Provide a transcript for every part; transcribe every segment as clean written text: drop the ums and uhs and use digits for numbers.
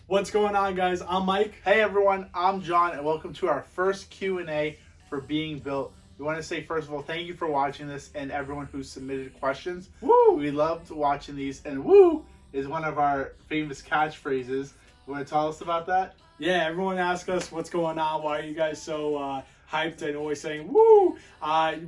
What's going on, guys? I'm Mike. Hey everyone, I'm John, and welcome to our first Q&A for Being Built. We want to say, first of all, thank you for watching this and everyone who submitted questions. Woo! We loved watching these, and woo is one of our famous catchphrases. You want to tell us about that? Yeah, everyone asks us what's going on. Why are you guys so hyped and always saying woo?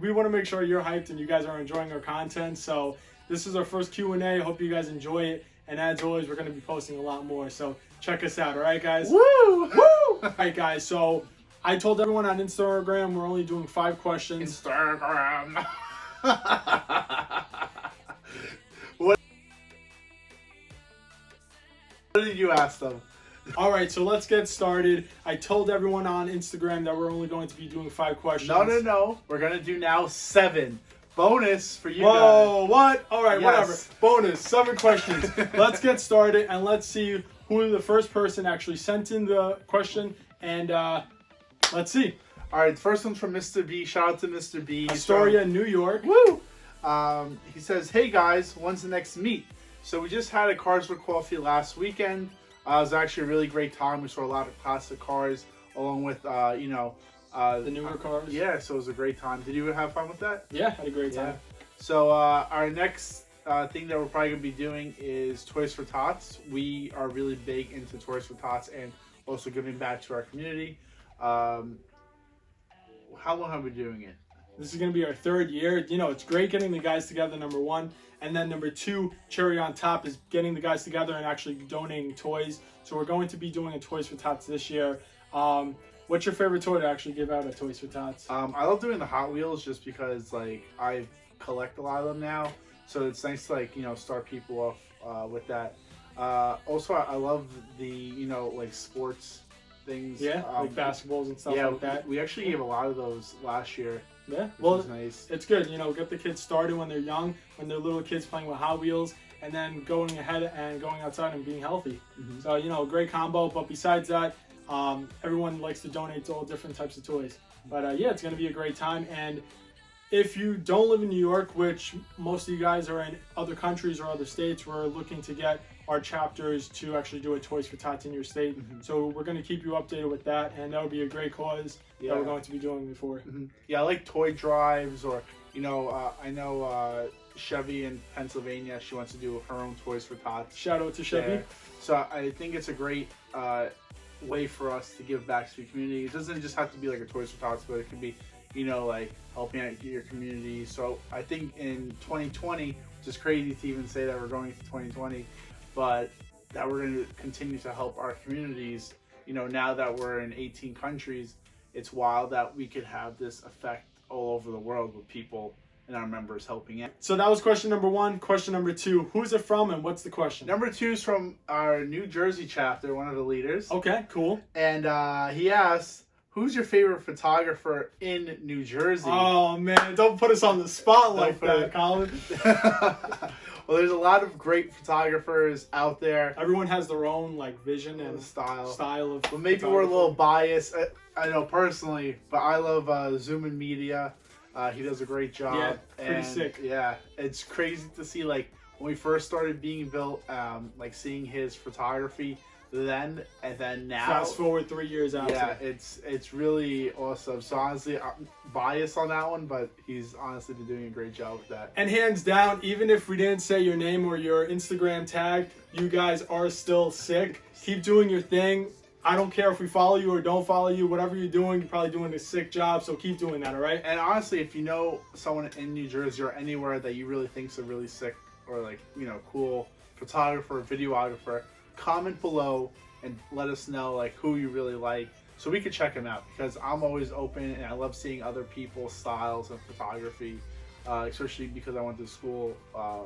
We want to make sure you're hyped and you guys are enjoying our content. So this is our first Q&A. Hope you guys enjoy it. And as always, we're going to be posting a lot more. So check us out. All right, guys? Woo! Woo! All right, guys. So I told everyone on Instagram we're only doing 5 questions. Instagram. What did you ask them? All right, so let's get started. I told everyone on Instagram that we're only going to be doing 5 questions. No. We're going to do now 7. Bonus for you Whoa, guys. what? All right, Yes. whatever. Bonus, 7 questions. Let's get started and let's see who the first person actually sent in the question. And let's see. All right, the first one's from Mr. B. Shout out to Mr. B. Astoria, New York. Woo! He says, hey guys, when's the next meet? So we just had a Cars for Coffee last weekend. It was actually a really great time. We saw a lot of classic cars along with, The newer cars. Yeah, so it was a great time. Did you have fun with that? Yeah, had a great time. Yeah. So our next thing that we're probably going to be doing is Toys for Tots. We are really big into Toys for Tots and also giving back to our community. How long have we been doing it? This is going to be our 3rd year. You know, it's great getting the guys together, number 1. And then number 2, cherry on top, is getting the guys together and actually donating toys. So we're going to be doing a Toys for Tots this year. What's your favorite toy to actually give out at Toys for Tots? I love doing the Hot Wheels just because, like, I collect a lot of them now. So it's nice to, like, start people off with that. Also, I love the, like, sports things. Yeah, like basketballs and stuff like that. We actually gave a lot of those last year. Yeah, well, was nice. It's good. Get the kids started when they're young, when they're little kids playing with Hot Wheels, and then going ahead and going outside and being healthy. Mm-hmm. So, great combo. But besides that, everyone likes to donate to all different types of toys. But yeah, it's going to be a great time. And if you don't live in New York, which most of you guys are in other countries or other states, we're looking to get our chapters to actually do a Toys for Tots in your state. Mm-hmm. So we're going to keep you updated with that, and that would be a great cause that we're going to be doing before. Mm-hmm. Yeah, I like toy drives, or I know Chevy in Pennsylvania, she wants to do her own Toys for Tots. Shout out to Chevy. Yeah. So I think it's a great way for us to give back to the community. It doesn't just have to be like a Toys for Tots, but it can be like helping out your community. So I think in 2020, which is crazy to even say that we're going to 2020, but that we're going to continue to help our communities. Now that we're in 18 countries, it's wild that we could have this effect all over the world with people and our members helping out. So that was question number 1. Question number 2, who's it from and what's the question? Number 2 is from our New Jersey chapter, one of the leaders. Okay, cool. And he asks, who's your favorite photographer in New Jersey? Oh man, don't put us on the spot like that, Colin. Well, there's a lot of great photographers out there. Everyone has their own vision and style of. But maybe we're a little biased. I know personally, but I love Zoom and Media. He does a great job. Yeah, pretty sick. Yeah, it's crazy to see when we first started Being Built, seeing his photography then and then now. Fast forward 3 years out. Yeah, it's really awesome. So honestly, I'm biased on that one, but he's honestly been doing a great job with that. And hands down, even if we didn't say your name or your Instagram tag, you guys are still sick. Keep doing your thing. I don't care if we follow you or don't follow you. Whatever you're doing, you're probably doing a sick job. So keep doing that, all right? And honestly, if you know someone in New Jersey or anywhere that you really think's a really sick or cool photographer, videographer, comment below and let us know who you really like so we could check them out, because I'm always open and I love seeing other people's styles of photography, especially because I went to school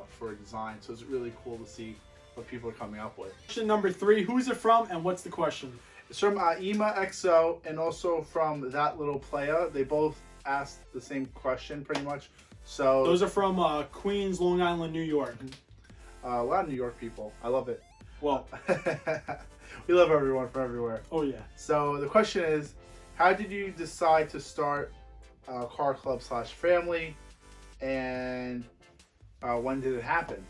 for design, so it's really cool to see what people are coming up with. Question number 3, who's it from and what's the question? It's from Ima XO and also from That Little Playa. They both asked the same question pretty much. So those are from Queens, Long Island, New York. A lot of New York people. I love it. Well, we love everyone from everywhere. Oh yeah. So the question is, how did you decide to start Car Club / Family, and when did it happen?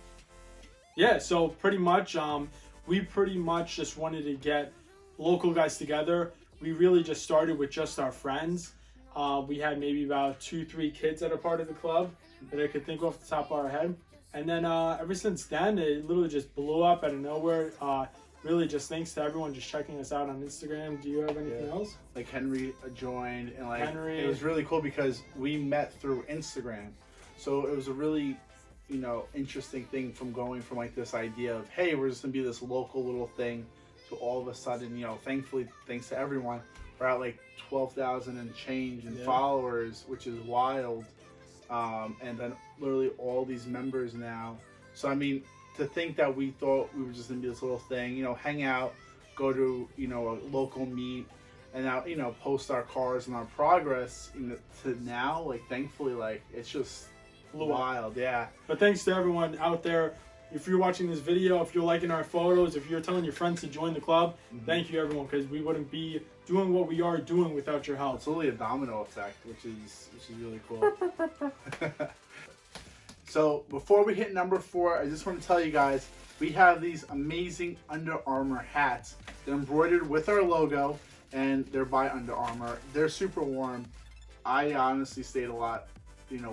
Yeah, so pretty much we pretty much just wanted to get local guys together. We really just started with just our friends. We had maybe about 2-3 kids that are part of the club that I could think off the top of our head. And then ever since then, it literally just blew up out of nowhere. Really just thanks to everyone just checking us out on Instagram. Do you have anything else? Like Henry joined, and like Henry. It was really cool because we met through Instagram. So it was a really, interesting thing from going from like this idea of, hey, we're just gonna be this local little thing, to all of a sudden, thankfully, thanks to everyone, we're at like 12,000 and change in followers, which is wild. And then literally all these members now. So I mean, to think that we thought we were just gonna be this little thing, hang out, go to a local meet, and now post our cars and our progress, to now, like, thankfully, like, it's just wild. Yeah. But thanks to everyone out there. If you're watching this video, if you're liking our photos, if you're telling your friends to join the club, thank you everyone, because we wouldn't be doing what we are doing without your help. It's really a domino effect, which is really cool. So before we hit number 4, I just want to tell you guys, we have these amazing Under Armour hats. They're embroidered with our logo, and they're by Under Armour. They're super warm. I honestly stayed a lot,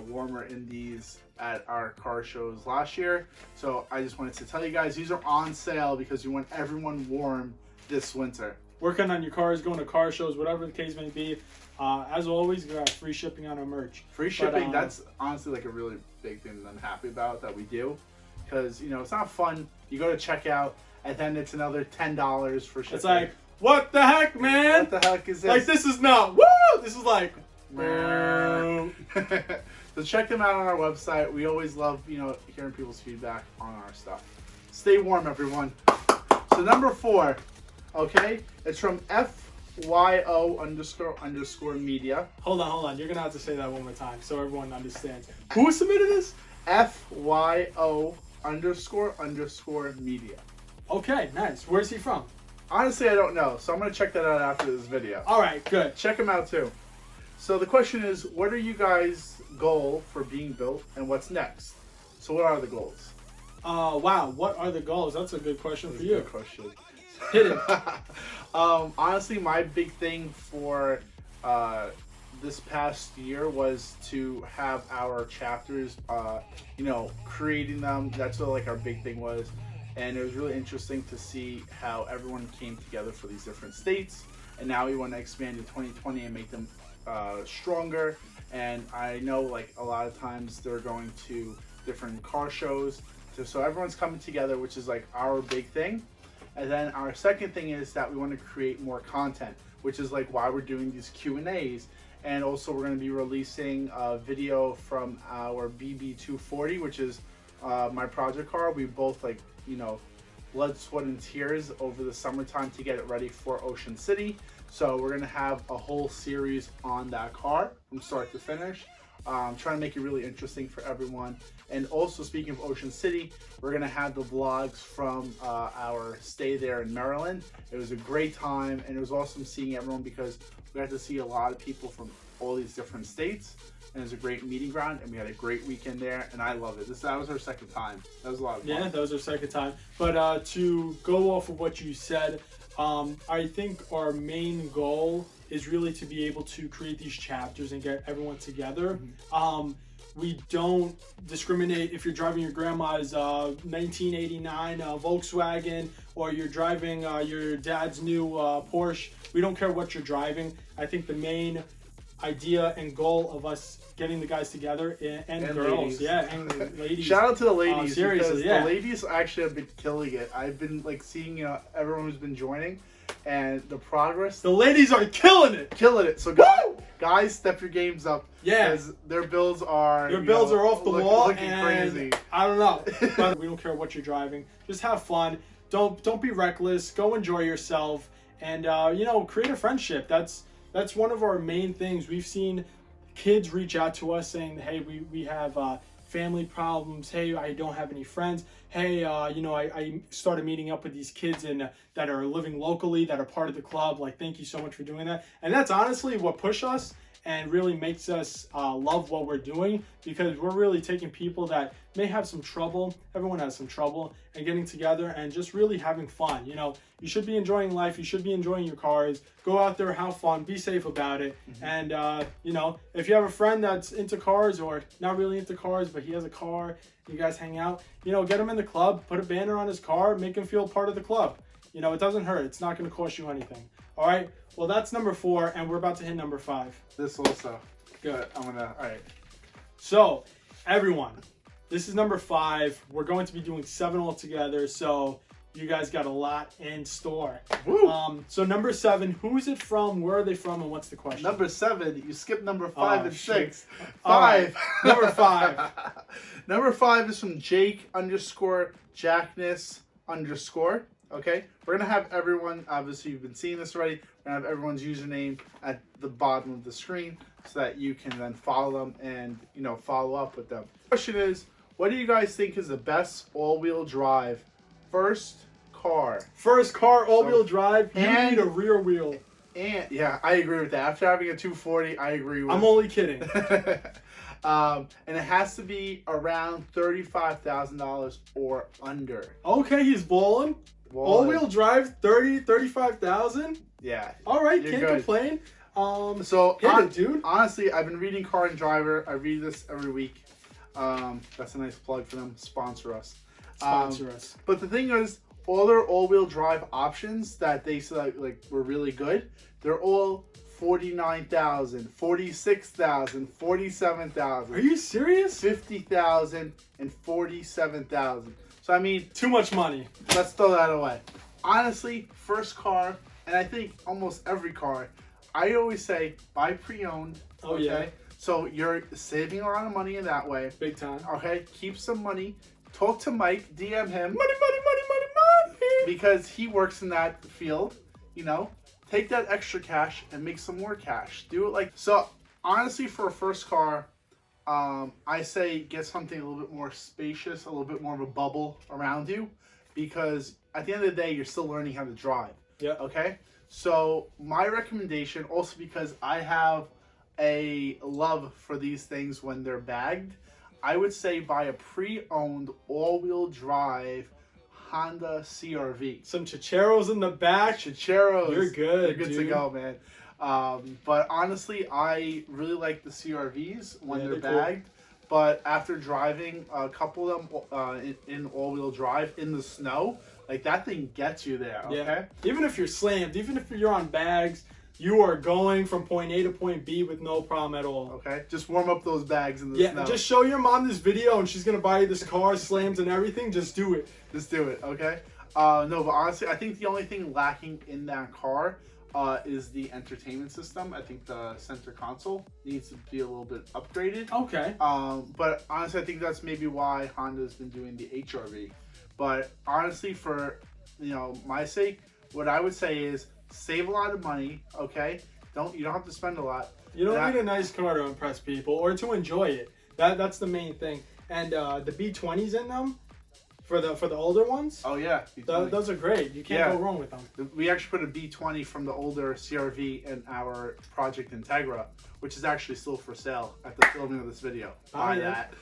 warmer in these at our car shows last year. So I just wanted to tell you guys, these are on sale because we want everyone warm this winter. Working on your cars, going to car shows, whatever the case may be. As always, we got free shipping on our merch. Free shipping, that's honestly like a really big thing that I'm happy about that we do. Because, it's not fun. You go to checkout, and then it's another $10 for shipping. It's like, what the heck, man? What the heck is this? Like, this is not, woo! This is like, So check them out on our website. We always love, hearing people's feedback on our stuff. Stay warm, everyone. So number 4, okay? It's from FYO__media. Hold on. You're going to have to say that one more time so everyone understands. Who submitted this? FYO__media. Okay, nice. Where's he from? Honestly, I don't know. So I'm going to check that out after this video. All right, good. Check him out too. So the question is, what are you guys' goal for being built, and what's next? So what are the goals? Wow, what are the goals? That's a good question for you. Good question. Hit it. Honestly, my big thing for this past year was to have our chapters, creating them. That's what like our big thing was. And it was really interesting to see how everyone came together for these different states. And now we want to expand to 2020 and make them stronger. And I know like a lot of times they're going to different car shows. So everyone's coming together, which is like our big thing. And then our second thing is that we want to create more content, which is like why we're doing these Q&As. And also we're going to be releasing a video from our BB240, which is my project car. We both like, blood, sweat, and tears over the summertime to get it ready for Ocean City. So we're going to have a whole series on that car from start to finish. Trying to make it really interesting for everyone. And also, speaking of Ocean City, we're going to have the vlogs from our stay there in Maryland. It was a great time, and it was awesome seeing everyone because we got to see a lot of people from all these different states. And it was a great meeting ground, and we had a great weekend there, and I love it. That was our second time. That was a lot of fun. Yeah, that was our second time. But to go off of what you said, I think our main goal is really to be able to create these chapters and get everyone together. We don't discriminate if you're driving your grandma's 1989 Volkswagen or you're driving your dad's new Porsche. We don't care what you're driving. I think the main idea and goal of us getting the guys together and girls, ladies. and ladies. Shout out to the ladies, seriously, because the ladies actually have been killing it. I've been like seeing everyone who's been joining, and the progress. The ladies are killing it. So guys, step your games up. Yeah, because their bills are off the wall looking and crazy. I don't know, but we don't care what you're driving. Just have fun. Don't be reckless. Go enjoy yourself, and create a friendship. That's one of our main things. We've seen kids reach out to us saying, hey, we have family problems. Hey, I don't have any friends. Hey, I started meeting up with these kids that are living locally, that are part of the club. Like, thank you so much for doing that. And that's honestly what pushed us. and really makes us love what we're doing, because we're really taking people that may have some trouble. Everyone has some trouble, and getting together and just really having fun. You know, you should be enjoying life. You should be enjoying your cars. Go out there, have fun, be safe about it. And, you know, if you have a friend that's into cars or not really into cars, but he has a car, you guys hang out, you know, get him in the club, put a banner on his car, make him feel part of the club. You know, it doesn't hurt. It's not going to cost you anything. All right. Well, that's number 4, and we're about to hit number 5. This also. Good. All right. So, everyone, this is number 5. We're going to be doing 7 altogether, so you guys got a lot in store. Woo. So number 7, who is it from? Where are they from? And what's the question? Number 7. You skipped number 5 and 6. 5. Right. Number 5. Number 5 is from Jake _ Jackness _ Okay, we're gonna have everyone. Obviously, you've been seeing this already. We're gonna have everyone's username at the bottom of the screen so that you can then follow them and, you know, follow up with them. The question is, what do you guys think is the best all-wheel drive first car? First car, all-wheel drive. You need a rear wheel. And yeah, I agree with that. After having a 240, I agree with. I'm only kidding. And it has to be around $35,000 or under. Okay, he's balling. All-wheel drive, 35,000. Yeah. All right, You're can't good. complain. So hit it, dude. Honestly, I've been reading Car and Driver. I read this every week. That's a nice plug for them. Sponsor us. Sponsor us. But the thing is, all their all-wheel drive options that they said like were really good, they're all 49,000, 46,000, 47,000. Are you serious? 50,000 and 47,000. So I mean, too much money. Let's throw that away. Honestly, first car, and I think almost every car, I always say buy pre-owned. Oh, okay? yeah. So you're saving a lot of money in that way. Big time. Okay, keep some money. Talk to Mike, DM him. Money. Because he works in that field, you know. Take that extra cash and make some more cash. Do it like so. Honestly, for a first car, I say get something a little bit more spacious, a little bit more of a bubble around you, because at the end of the day, you're still learning how to drive. Yeah. Okay. So my recommendation, also because I have a love for these things when they're bagged, I would say buy a pre-owned all-wheel drive Honda CRV. Some Chicheros in the back. Chicheros. You're good. You're good to go, man. But honestly, I really like the CRVs when they're bagged. Cool. But after driving a couple of them in all-wheel drive in the snow, like that thing gets you there. Okay. Yeah. Even if you're slammed, even if you're on bags, you are going from point A to point B with no problem at all. Okay. Just warm up those bags in the snow. Yeah. Just show your mom this video, and she's gonna buy you this car, slams and everything. Just do it. Just do it. Okay. No, but honestly, I think the only thing lacking in that car is the entertainment system. I think the center console needs to be a little bit upgraded. Okay. But honestly, I think that's maybe why Honda's been doing the HRV. But honestly, for my sake, what I would say is save a lot of money. Okay, you don't have to spend a lot. You don't need a nice car to impress people or to enjoy it. That's the main thing. And the B20s in them. For the older ones? Oh, yeah. Those are great. You can't go wrong with them. We actually put a B20 from the older CRV in our Project Integra, which is actually still for sale at the filming of this video. Buy that.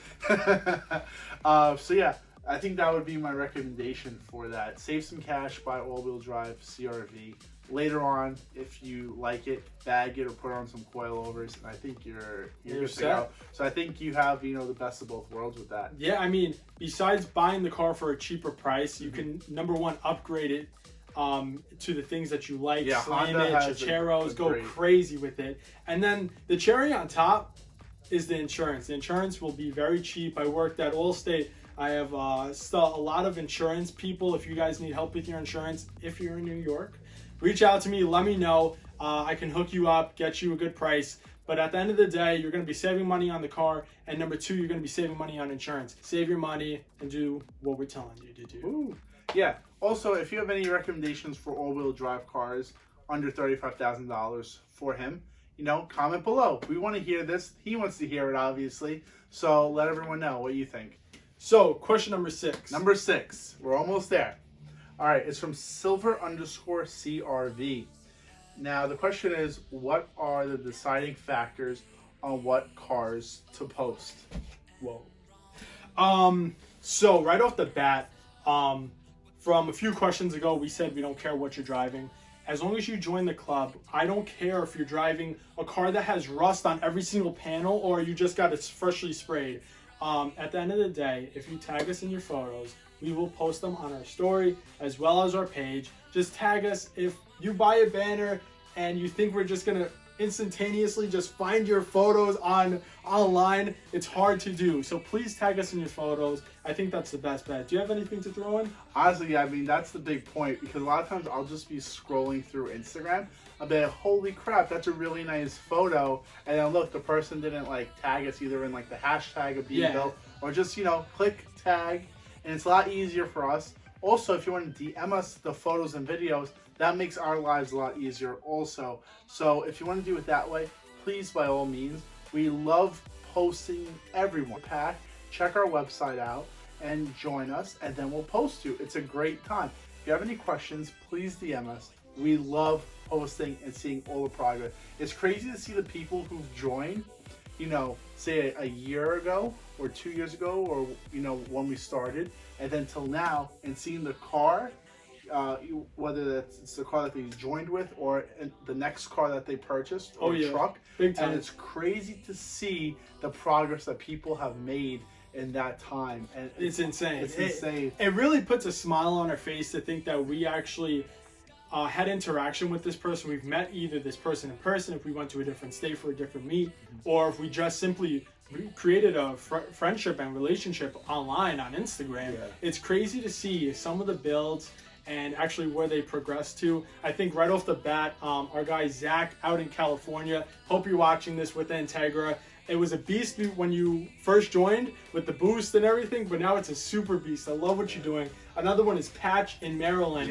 So, yeah, I think that would be my recommendation for that. Save some cash, buy all-wheel drive CRV. Later on, if you like it, bag it or put on some coilovers, and I think you're good to go. So I think you have the best of both worlds with that. Yeah, I mean, besides buying the car for a cheaper price, you can number one upgrade it to the things that you like. Yeah, Slam it, Chicheros, go crazy with it, and then the cherry on top is the insurance. The insurance will be very cheap. I worked at Allstate. I have a lot of insurance people. If you guys need help with your insurance, if you're in New York, reach out to me, let me know. I can hook you up, get you a good price. But at the end of the day, you're going to be saving money on the car. And number two, you're going to be saving money on insurance. Save your money and do what we're telling you to do. Ooh. Yeah. Also, if you have any recommendations for all-wheel drive cars under $35,000 for him, comment below. We want to hear this. He wants to hear it, obviously. So let everyone know what you think. So, question number 6. Number 6. We're almost there. All right, it's from Silver _ CRV. Now the question is, what are the deciding factors on what cars to post? Whoa. So right off the bat, from a few questions ago, we said we don't care what you're driving. As long as you join the club, I don't care if you're driving a car that has rust on every single panel or you just got it freshly sprayed. At the end of the day, if you tag us in your photos, we will post them on our story as well as our page. Just tag us. If you buy a banner and you think we're just going to instantaneously just find your photos online, it's hard to do. So please tag us in your photos. I think that's the best bet. Do you have anything to throw in? Honestly, yeah, I mean, that's the big point, because a lot of times I'll just be scrolling through Instagram. I'll be like, holy crap, that's a really nice photo. And then look, the person didn't like tag us either in like the hashtag of being built, or just, click tag. And it's a lot easier for us. Also, if you want to DM us the photos and videos, that makes our lives a lot easier also. So if you want to do it that way, please, by all means. We love posting everyone. Pack, check our website out and join us, and then we'll post you. It's a great time. If you have any questions, please DM us. We love posting and seeing all the progress. It's crazy to see the people who've joined, say a year ago or 2 years ago, or when we started, and then till now, and seeing the car, whether that's the car that they joined with or the next car that they purchased, or truck. Big time. And it's crazy to see the progress that people have made in that time. And it's insane. It's insane. It really puts a smile on our face to think that we actually had interaction with this person. We've met either this person in person, if we went to a different state for a different meet, or if we just simply created a friendship and relationship online on Instagram. Yeah. It's crazy to see some of the builds and actually where they progress to. I think right off the bat, our guy Zach out in California, hope you're watching this with the Integra. It was a beast when you first joined with the boost and everything, but now it's a super beast. I love what you're doing. Another one is Patch in Maryland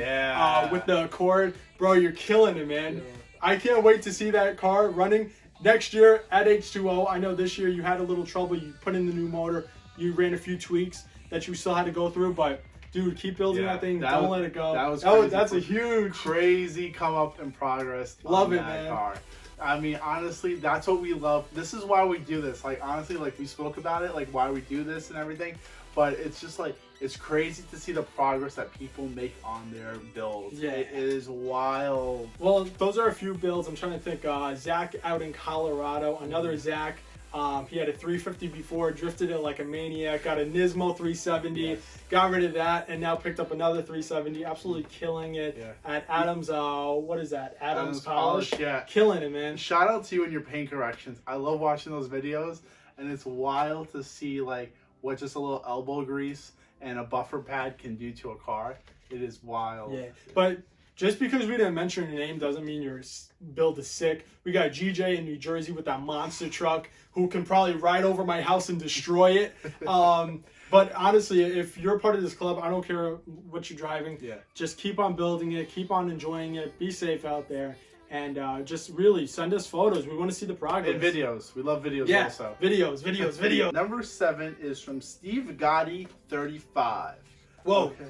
with the Accord. Bro, you're killing it, man. Yeah. I can't wait to see that car running next year at H2O. I know this year you had a little trouble. You put in the new motor. You ran a few tweaks that you still had to go through, but dude, keep building that thing. Don't let it go. That's a huge, crazy come up in progress. Love it, man. Car. I mean, honestly, that's what we love. This is why we do this. Like, honestly, like we spoke about it, like why we do this and everything. But it's just like, it's crazy to see the progress that people make on their builds. Yeah. It is wild. Well, those are a few builds. I'm trying to think. Zach out in Colorado. Another Zach. He had a 350 before, drifted it like a maniac, got a Nismo 370, got rid of that, and now picked up another 370, absolutely killing it at Adams, what is that? Adams Polish? Yeah. Killing it, man. Shout out to you and your paint corrections. I love watching those videos, and it's wild to see like what just a little elbow grease and a buffer pad can do to a car. It is wild. Yeah, but just because we didn't mention your name doesn't mean your build is sick. We got GJ in New Jersey with that monster truck who can probably ride over my house and destroy it. But honestly, if you're a part of this club, I don't care what you're driving. Yeah. Just keep on building it. Keep on enjoying it. Be safe out there. And just really send us photos. We want to see the progress. And videos. We love videos also. Videos. Number 7 is from Steve Gotti, 35. Whoa. Okay.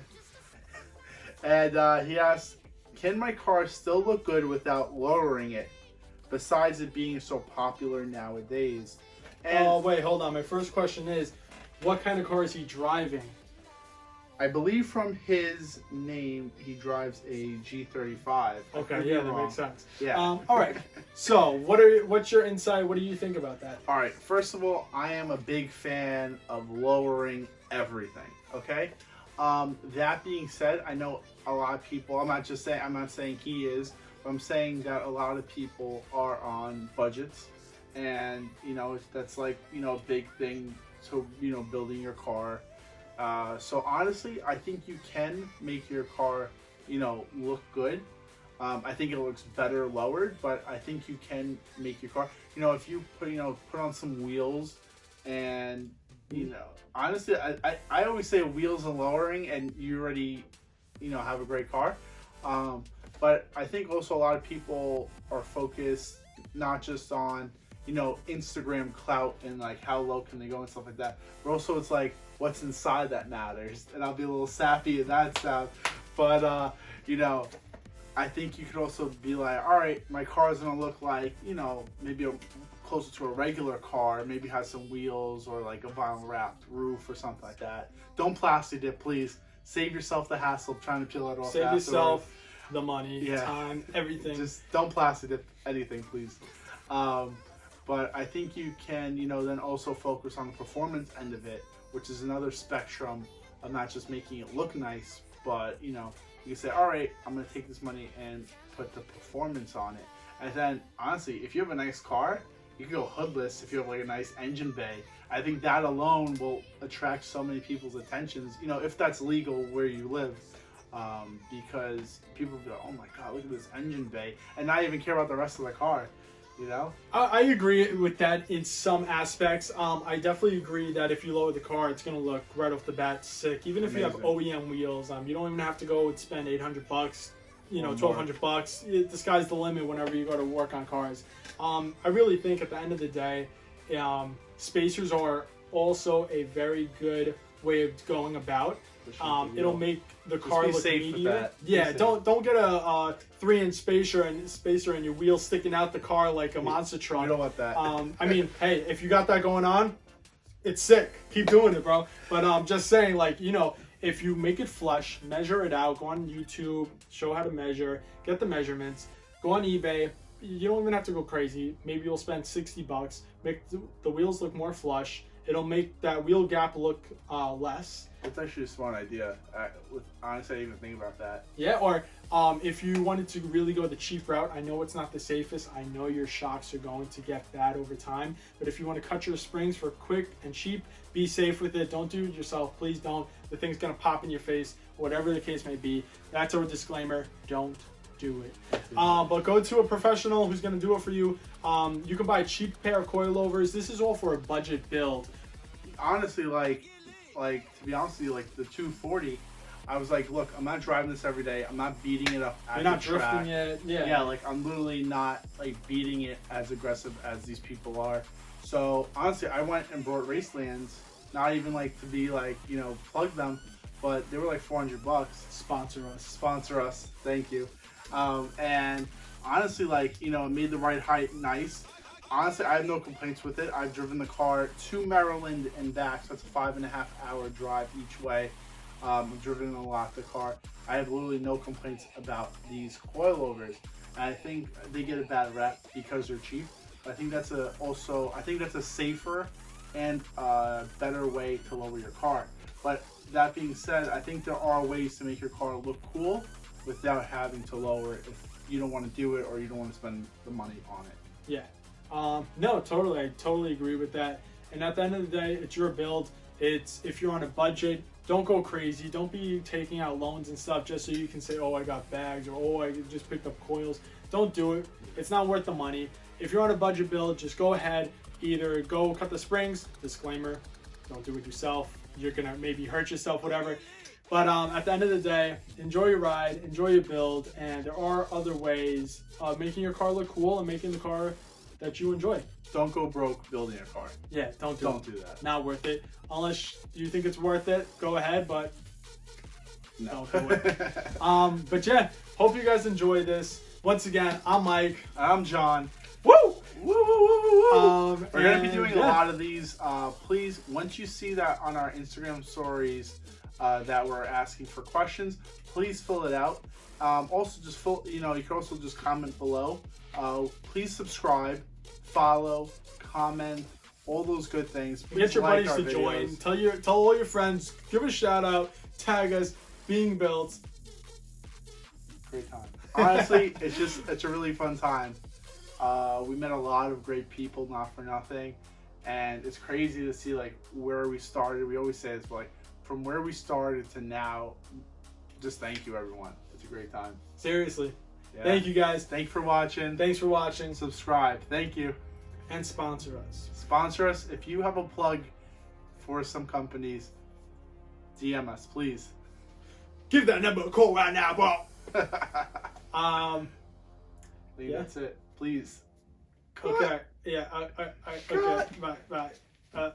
And he asks, can my car still look good without lowering it, besides it being so popular nowadays? And wait, hold on. My first question is, what kind of car is he driving? I believe from his name, he drives a G35. Okay, yeah, that makes sense. Yeah. All right. So, what's your insight? What do you think about that? All right. First of all, I am a big fan of lowering everything. Okay. That being said, I know a lot of people. I'm not saying he is, but I'm saying that a lot of people are on budgets, and that's like a big thing to building your car. So honestly, I think you can make your car look good. I think it looks better lowered, but I think you can make your car. If you put on some wheels, and honestly, I always say wheels and lowering, and you already have a great car. But I think also a lot of people are focused not just on Instagram clout and like how low can they go and stuff like that, but also it's like what's inside that matters. And I'll be a little sappy in that stuff, but I think you could also be like, all right, my car is gonna look like, you know, maybe closer to a regular car, maybe has some wheels or like a vinyl wrapped roof or something like that. Don't plastic it, please. Save yourself the hassle of trying to peel it off. Save yourself the money, yeah. time, everything. Just don't plastic it anything, please. But I think you can, you know, then also focus on the performance end of it, which is another spectrum of not just making it look nice, but, you know, you can say, all right, I'm going to take this money and put the performance on it. And then, honestly, if you have a nice car, you can go hoodless if you have like a nice engine bay. I think that alone will attract so many people's attentions, you know, if that's legal where you live. Because people go, oh my God, look at this engine bay, and not even care about the rest of the car, you know? I agree with that in some aspects. I definitely agree that if you lower the car, it's going to look right off the bat sick. Even if you have OEM wheels, you don't even have to go and spend $800, you know, $1,200. The sky's the limit whenever you go to work on cars. I really think at the end of the day, spacers are also a very good way of going about. It'll make the car look meatier. Yeah, don't get a 3-inch spacer and your wheels sticking out the car like a monster truck. You don't want that. I mean, hey, if you got that going on, it's sick. Keep doing it, bro. But I'm just saying, like, you know, if you make it flush, measure it out, go on YouTube, show how to measure, get the measurements, go on eBay. You don't even have to go crazy. Maybe you'll spend $60, make the wheels look more flush. It'll make that wheel gap look less. That's actually a smart idea. Honestly, I didn't even think about that. Yeah, or if you wanted to really go the cheap route, I know it's not the safest. I know your shocks are going to get bad over time. But if you want to cut your springs for quick and cheap, be safe with it. Don't do it yourself. Please don't. The thing's going to pop in your face, whatever the case may be. That's our disclaimer. Don't do it. But go to a professional who's going to do it for you. You can buy a cheap pair of coilovers. This is all for a budget build. Honestly, like to be honest with you, like the 240, I was like, look, I'm not driving this every day. I'm not beating it up at You're not the track. drifting it. Yeah. Yeah, like I'm literally not like beating it as aggressive as these people are. So honestly, I went and brought Racelands, not even like to be like, you know, plug them, but they were like $400. Sponsor us. Thank you. And honestly, like, you know, it made the ride height nice. Honestly, I have no complaints with it. I've driven the car to Maryland and back, so that's a 5.5-hour drive each way. I've driven a lot the car. I have literally no complaints about these coilovers. And I think they get a bad rep because they're cheap. But I think that's a safer and better way to lower your car. But that being said, I think there are ways to make your car look cool without having to lower it if you don't want to do it or you don't want to spend the money on it. Yeah. No, totally. I totally agree with that. And at the end of the day, it's your build. It's if you're on a budget, don't go crazy. Don't be taking out loans and stuff just so you can say, oh, I got bags, or oh, I just picked up coils. Don't do it. It's not worth the money. If you're on a budget build, just go ahead. Either go cut the springs. Disclaimer, don't do it yourself. You're going to maybe hurt yourself, whatever. But at the end of the day, enjoy your ride, enjoy your build, and there are other ways of making your car look cool and making the car that you enjoy. Don't go broke building a car. Yeah, don't do that. Not worth it. Unless you think it's worth it, go ahead, but no. Don't do it. But yeah, hope you guys enjoy this. Once again, I'm Mike. I'm John. Woo! Woo, woo, woo, woo, woo. We're going to be doing a lot of these. Please, once you see that on our Instagram stories that we're asking for questions, please fill it out. Also, just you can also just comment below. Please subscribe, follow, comment, all those good things. Please get your like buddies to join. Tell all your friends. Give a shout out. Tag us. Being Built. Great time. Honestly, it's a really fun time. We met a lot of great people, not for nothing, and it's crazy to see like where we started. We always say this, but like from where we started to now, just thank you, everyone. It's a great time. Seriously. Yeah. Thank you guys. Thanks for watching. Thanks for watching. Subscribe. Thank you. And sponsor us. Sponsor us. If you have a plug for some companies, DM us, please. Give that number a call right now, bro. I think that's it. Please. Okay. Yeah. Okay. Bye. Bye.